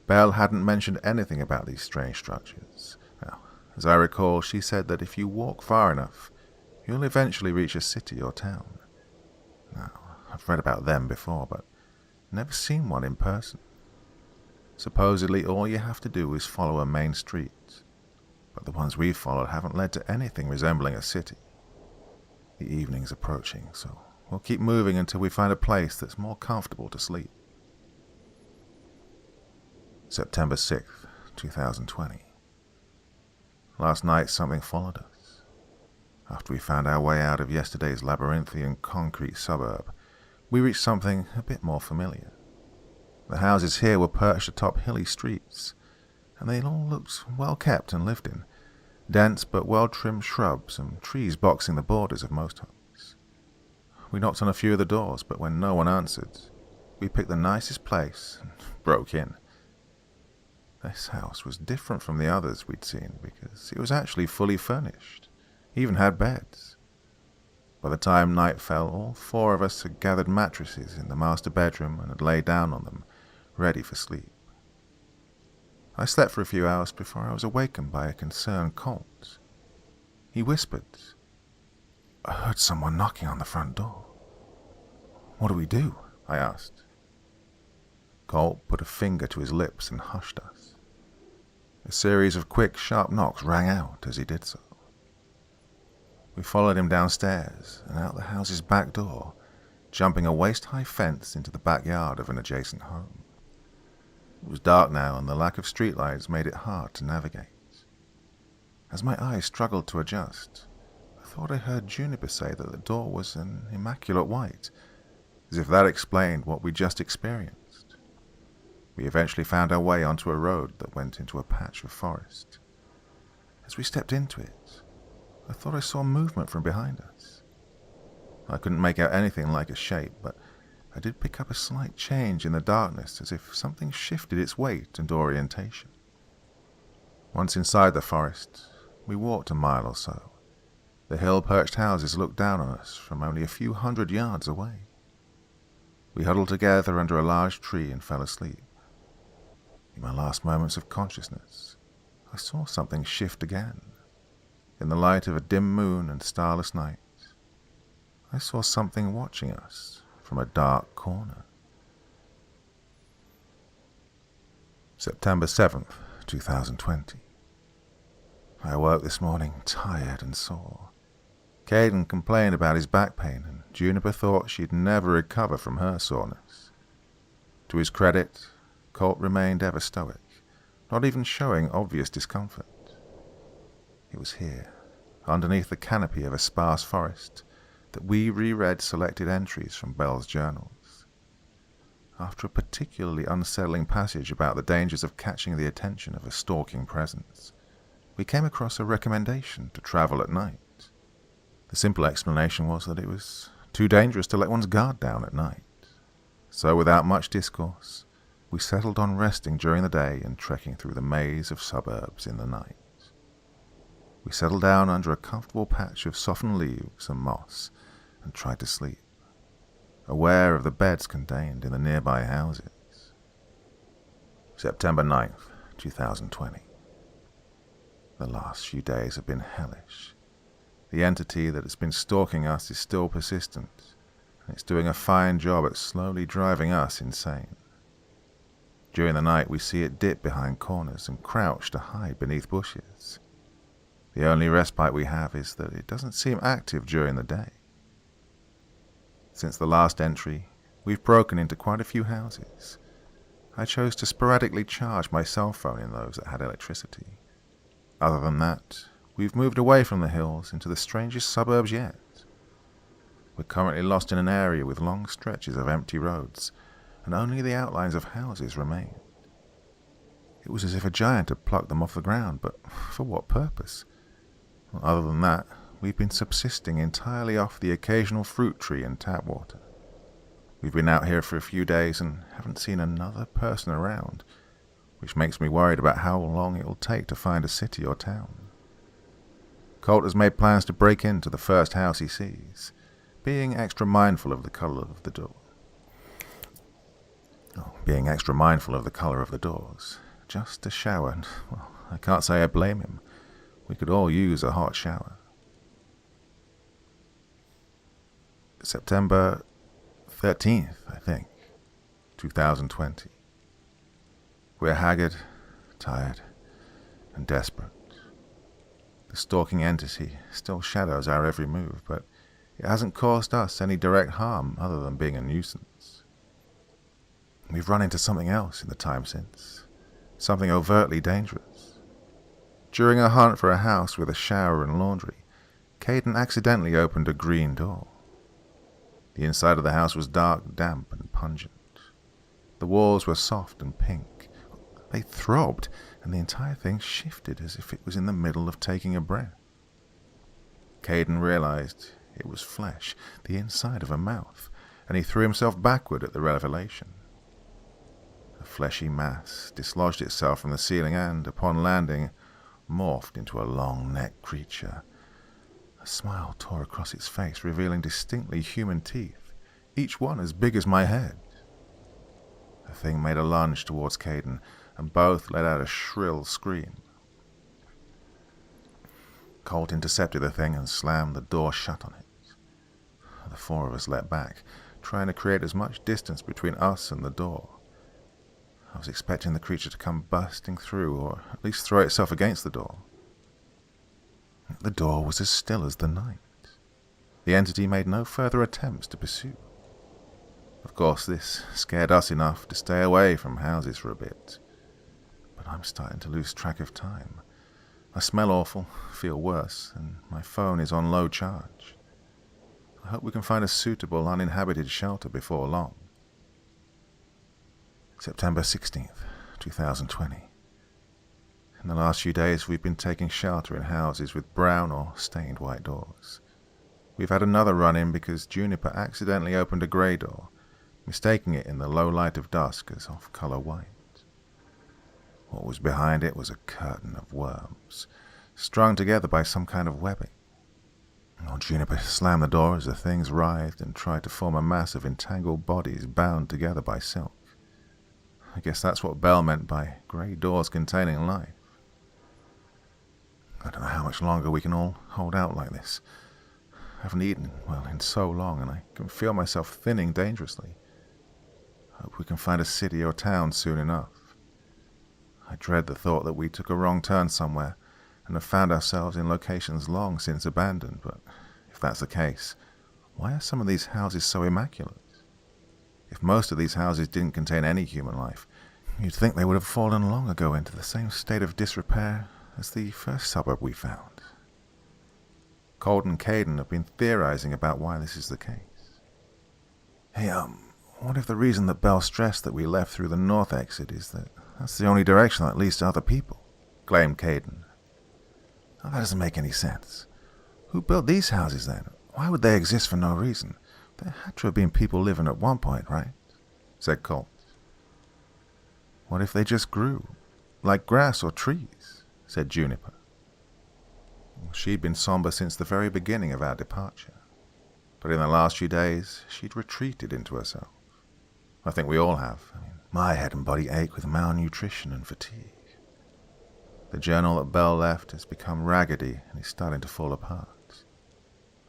Belle hadn't mentioned anything about these strange structures. Now, as I recall, she said that if you walk far enough, you'll eventually reach a city or town. Now, I've read about them before, but never seen one in person. Supposedly, all you have to do is follow a main street, but the ones we've followed haven't led to anything resembling a city. The evening's approaching, so we'll keep moving until we find a place that's more comfortable to sleep. September 6th, 2020. Last night something followed us. After we found our way out of yesterday's labyrinthian concrete suburb, we reached something a bit more familiar. The houses here were perched atop hilly streets, and they all looked well kept and lived in. Dense but well-trimmed shrubs and trees boxing the borders of most homes. We knocked on a few of the doors, but when no one answered, we picked the nicest place and broke in. This house was different from the others we'd seen because it was actually fully furnished, even had beds. By the time night fell, all four of us had gathered mattresses in the master bedroom and had laid down on them, ready for sleep. I slept for a few hours before I was awakened by a concerned Colt. He whispered, "I heard someone knocking on the front door." "What do we do?" I asked. Colt put a finger to his lips and hushed us. A series of quick, sharp knocks rang out as he did so. We followed him downstairs and out the house's back door, jumping a waist-high fence into the backyard of an adjacent home. It was dark now, and the lack of streetlights made it hard to navigate. As my eyes struggled to adjust, I thought I heard Juniper say that the door was an immaculate white, as if that explained what we just experienced. We eventually found our way onto a road that went into a patch of forest. As we stepped into it, I thought I saw movement from behind us. I couldn't make out anything like a shape, but I did pick up a slight change in the darkness, as if something shifted its weight and orientation. Once inside the forest, we walked a mile or so. The hill-perched houses looked down on us from only a few hundred yards away. We huddled together under a large tree and fell asleep. In my last moments of consciousness, I saw something shift again. In the light of a dim moon and starless night, I saw something watching us from a dark corner. September 7th, 2020. I awoke this morning tired and sore. Caden complained about his back pain, and Juniper thought she'd never recover from her soreness. To his credit, Colt remained ever stoic, not even showing obvious discomfort. It was here, underneath the canopy of a sparse forest, that we reread selected entries from Belle's journals. After a particularly unsettling passage about the dangers of catching the attention of a stalking presence, we came across a recommendation to travel at night. The simple explanation was that it was too dangerous to let one's guard down at night. So without much discourse, we settled on resting during the day and trekking through the maze of suburbs in the night. We settled down under a comfortable patch of softened leaves and moss and tried to sleep, aware of the beds contained in the nearby houses. September 9th, 2020. The last few days have been hellish. The entity that has been stalking us is still persistent, and it's doing a fine job at slowly driving us insane. During the night we see it dip behind corners and crouch to hide beneath bushes. The only respite we have is that it doesn't seem active during the day. Since the last entry, we've broken into quite a few houses. I chose to sporadically charge my cell phone in those that had electricity. Other than that, we've moved away from the hills into the strangest suburbs yet. We're currently lost in an area with long stretches of empty roads, and only the outlines of houses remain. It was as if a giant had plucked them off the ground, but for what purpose? Well, other than that, we've been subsisting entirely off the occasional fruit tree and tap water. We've been out here for a few days and haven't seen another person around, which makes me worried about how long it will take to find a city or town. Colt has made plans to break into the first house he sees, being extra mindful of the color of the door. Just a shower, and, well, I can't say I blame him. We could all use a hot shower. September 13th, I think, 2020. We're haggard, tired, and desperate. The stalking entity still shadows our every move, but it hasn't caused us any direct harm other than being a nuisance. We've run into something else in the time since, something overtly dangerous. During a hunt for a house with a shower and laundry, Caden accidentally opened a green door. The inside of the house was dark, damp, and pungent. The walls were soft and pink. They throbbed, and the entire thing shifted as if it was in the middle of taking a breath. Caden realized it was flesh, the inside of a mouth, and he threw himself backward at the revelation. A fleshy mass dislodged itself from the ceiling and, upon landing, morphed into a long-necked creature. A smile tore across its face, revealing distinctly human teeth, each one as big as my head. The thing made a lunge towards Caden, and both let out a shrill scream. Colt intercepted the thing and slammed the door shut on it. The four of us leapt back, trying to create as much distance between us and the door. I was expecting the creature to come bursting through, or at least throw itself against the door. The door was as still as the night. The entity made no further attempts to pursue. Of course, this scared us enough to stay away from houses for a bit. But I'm starting to lose track of time. I smell awful, feel worse, and my phone is on low charge. I hope we can find a suitable uninhabited shelter before long. September 16th, 2020. In the last few days we've been taking shelter in houses with brown or stained white doors. We've had another run-in because Juniper accidentally opened a grey door, mistaking it in the low light of dusk as off-colour white. What was behind it was a curtain of worms, strung together by some kind of webbing. Juniper slammed the door as the things writhed and tried to form a mass of entangled bodies bound together by silk. I guess that's what Belle meant by grey doors containing life. I don't know how much longer we can all hold out like this. I haven't eaten, well, in so long, and I can feel myself thinning dangerously. I hope we can find a city or town soon enough. I dread the thought that we took a wrong turn somewhere and have found ourselves in locations long since abandoned, but If that's the case, why are some of these houses so immaculate? If most of these houses didn't contain any human life, you'd think they would have fallen long ago into the same state of disrepair as the first suburb we found. Colt and Caden have been theorizing about why this is the case. Hey, what if the reason that Belle stressed that we left through the north exit is that that's the only direction that leads to other people? Claimed Caden. Oh, that doesn't make any sense. Who built these houses then? Why would they exist for no reason? There had to have been people living at one point, right? Said Colt. What if they just grew, like grass or trees? Said Juniper. She'd been somber since the very beginning of our departure, but in the last few days she'd retreated into herself. I think we all have. My head and body ache with malnutrition and fatigue. The journal that Belle left has become raggedy and is starting to fall apart.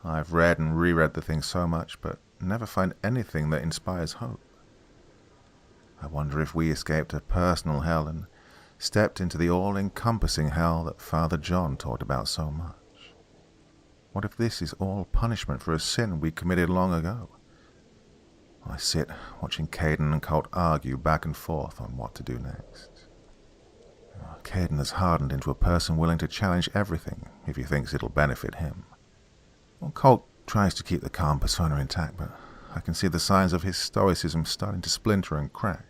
I've read and reread the thing so much, but never find anything that inspires hope. I wonder if we escaped a personal hell and stepped into the all-encompassing hell that Father John talked about so much. What if this is all punishment for a sin we committed long ago? I sit watching Caden and Colt argue back and forth on what to do next. Caden has hardened into a person willing to challenge everything if he thinks it'll benefit him. Well, Colt tries to keep the calm persona intact, but I can see the signs of his stoicism starting to splinter and crack.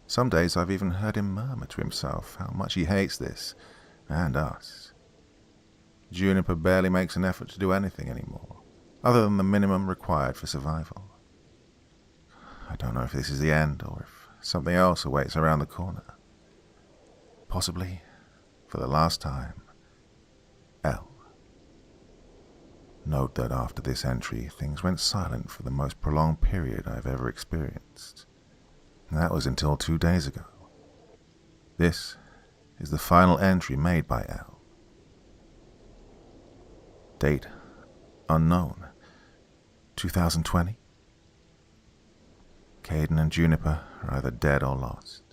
Some days I've even heard him murmur to himself how much he hates this, and us. Juniper barely makes an effort to do anything anymore, other than the minimum required for survival. I don't know if this is the end, or if something else awaits around the corner. Possibly, for the last time, L. Note that after this entry, things went silent for the most prolonged period I've ever experienced. That was until 2 days ago. This is the final entry made by L. Date unknown. 2020. Caden and Juniper are either dead or lost.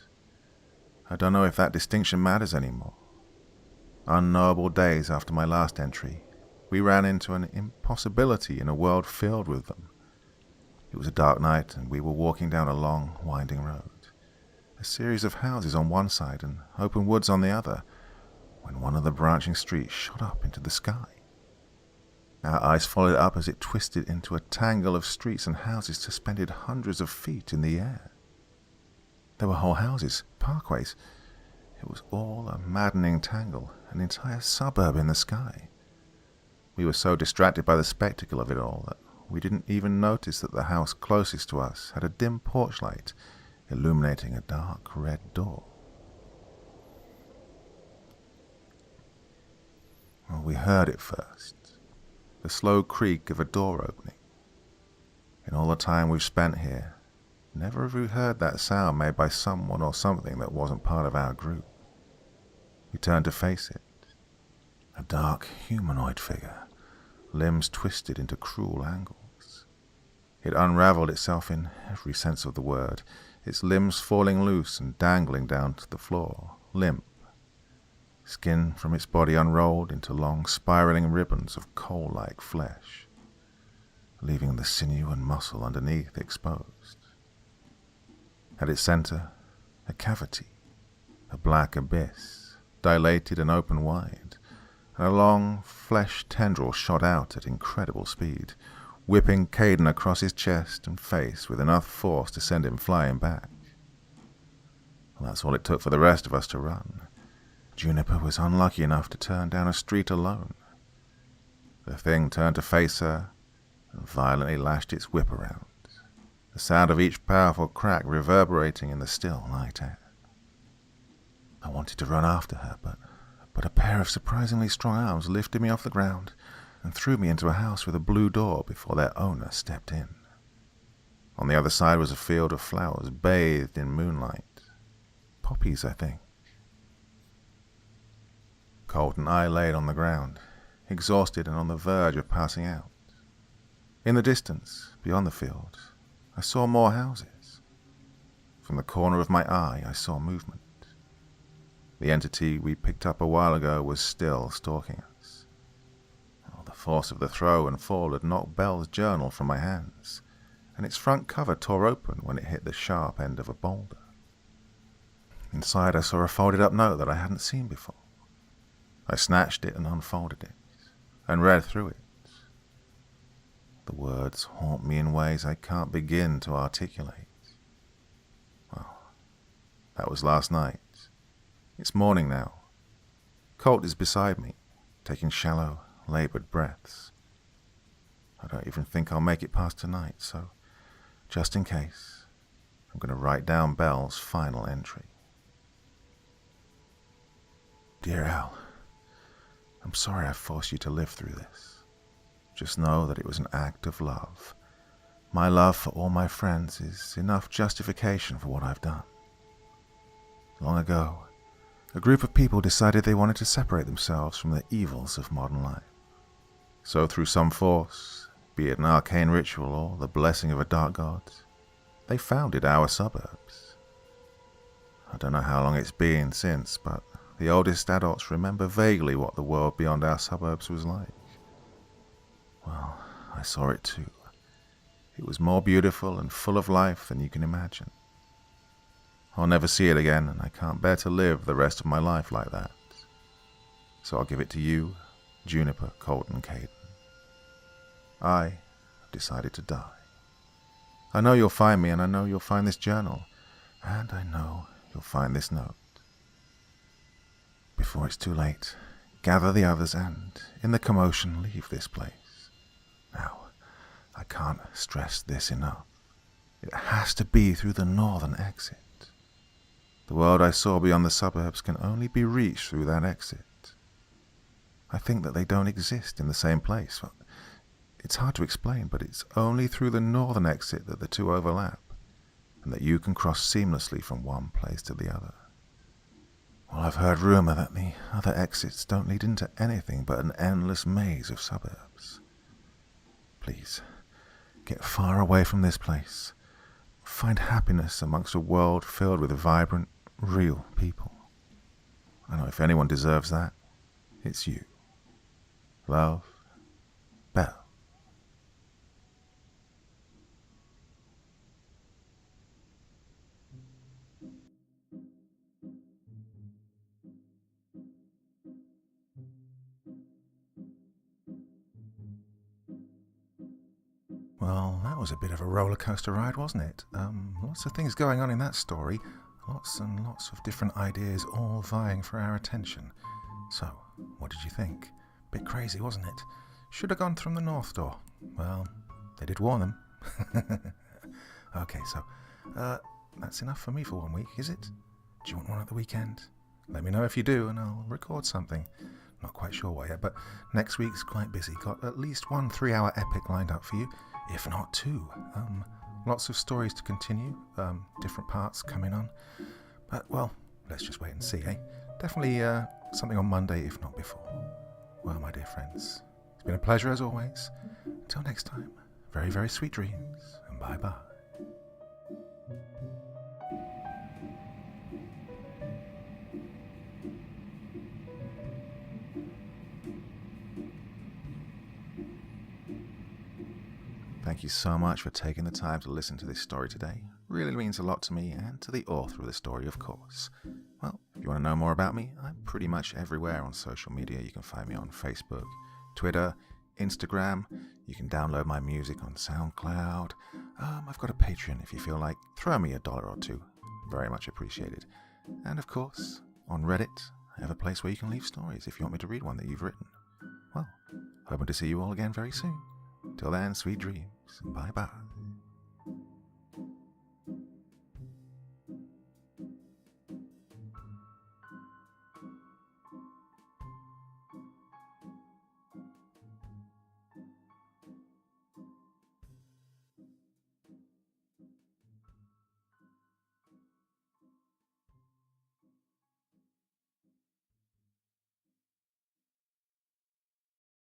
I don't know if that distinction matters anymore. Unknowable days after my last entry, we ran into an impossibility in a world filled with them. It was a dark night, and we were walking down a long, winding road. A series of houses on one side and open woods on the other, when one of the branching streets shot up into the sky. Our eyes followed it up as it twisted into a tangle of streets and houses suspended hundreds of feet in the air. There were whole houses, parkways. It was all a maddening tangle, an entire suburb in the sky. We were so distracted by the spectacle of it all that we didn't even notice that the house closest to us had a dim porch light illuminating a dark red door. Well, we heard it first, the slow creak of a door opening. In all the time we've spent here, never have we heard that sound made by someone or something that wasn't part of our group. We turned to face it. A dark humanoid figure, limbs twisted into cruel angles. It unraveled itself in every sense of the word, its limbs falling loose and dangling down to the floor, limp. Skin from its body unrolled into long spiraling ribbons of coal-like flesh, leaving the sinew and muscle underneath exposed. At its center, a cavity, a black abyss, dilated and open wide, and a long flesh tendril shot out at incredible speed, whipping Caden across his chest and face with enough force to send him flying back. Well, that's all it took for the rest of us to run. Juniper was unlucky enough to turn down a street alone. The thing turned to face her and violently lashed its whip around, the sound of each powerful crack reverberating in the still night air. I wanted to run after her, but a pair of surprisingly strong arms lifted me off the ground and threw me into a house with a blue door before their owner stepped in. On the other side was a field of flowers bathed in moonlight. Poppies, I think. Colt and I laid on the ground, exhausted and on the verge of passing out. In the distance, beyond the field, I saw more houses. From the corner of my eye, I saw movement. The entity we picked up a while ago was still stalking us. Oh, the force of the throw and fall had knocked Belle's journal from my hands, and its front cover tore open when it hit the sharp end of a boulder. Inside I saw a folded-up note that I hadn't seen before. I snatched it and unfolded it, and read through it. The words haunt me in ways I can't begin to articulate. Well, that was last night. It's morning now. Colt is beside me, taking shallow, labored breaths. I don't even think I'll make it past tonight, so just in case, I'm going to write down Belle's final entry. Dear Al, I'm sorry I forced you to live through this. Just know that it was an act of love. My love for all my friends is enough justification for what I've done. Long ago, a group of people decided they wanted to separate themselves from the evils of modern life. So through some force, be it an arcane ritual or the blessing of a dark god, they founded our suburbs. I don't know how long it's been since, but the oldest adults remember vaguely what the world beyond our suburbs was like. Well, I saw it too. It was more beautiful and full of life than you can imagine. I'll never see it again, and I can't bear to live the rest of my life like that. So I'll give it to you, Juniper, Colt, and Caden. I decided to die. I know you'll find me, and I know you'll find this journal, and I know you'll find this note. Before it's too late, gather the others and, in the commotion, leave this place. Now, I can't stress this enough. It has to be through the northern exit. The world I saw beyond the suburbs can only be reached through that exit. I think that they don't exist in the same place. Well, it's hard to explain, but it's only through the northern exit that the two overlap, and that you can cross seamlessly from one place to the other. Well, I've heard rumor that the other exits don't lead into anything but an endless maze of suburbs. Please, get far away from this place. Find happiness amongst a world filled with vibrant, real people. I know if anyone deserves that, it's you. Love, Belle. Well, that was a bit of a roller coaster ride, wasn't it? Lots of things going on in that story. Lots and lots of different ideas all vying for our attention. So, what did you think? Bit crazy, wasn't it? Should have gone from the north door. Well, they did warn them. Okay, so, that's enough for me for 1 week, is it? Do you want one at the weekend? Let me know if you do, and I'll record something. Not quite sure what yet, but next week's quite busy. Got at least 1 3-hour epic lined up for you, if not 2. Lots of stories to continue, different parts coming on. But, well, let's just wait and see, eh? Definitely something on Monday, if not before. Well, my dear friends, it's been a pleasure as always. Until next time, very, very sweet dreams, and bye-bye. Thank you so much for taking the time to listen to this story today. Really means a lot to me and to the author of the story, of course. Well, if you want to know more about me, I'm pretty much everywhere on social media. You can find me on Facebook, Twitter, Instagram. You can download my music on SoundCloud. I've got a Patreon if you feel like. Throw me $1 or 2. Very much appreciated. And of course, on Reddit, I have a place where you can leave stories if you want me to read one that you've written. Well, hoping to see you all again very soon. Till then, sweet dreams. Bye-bye.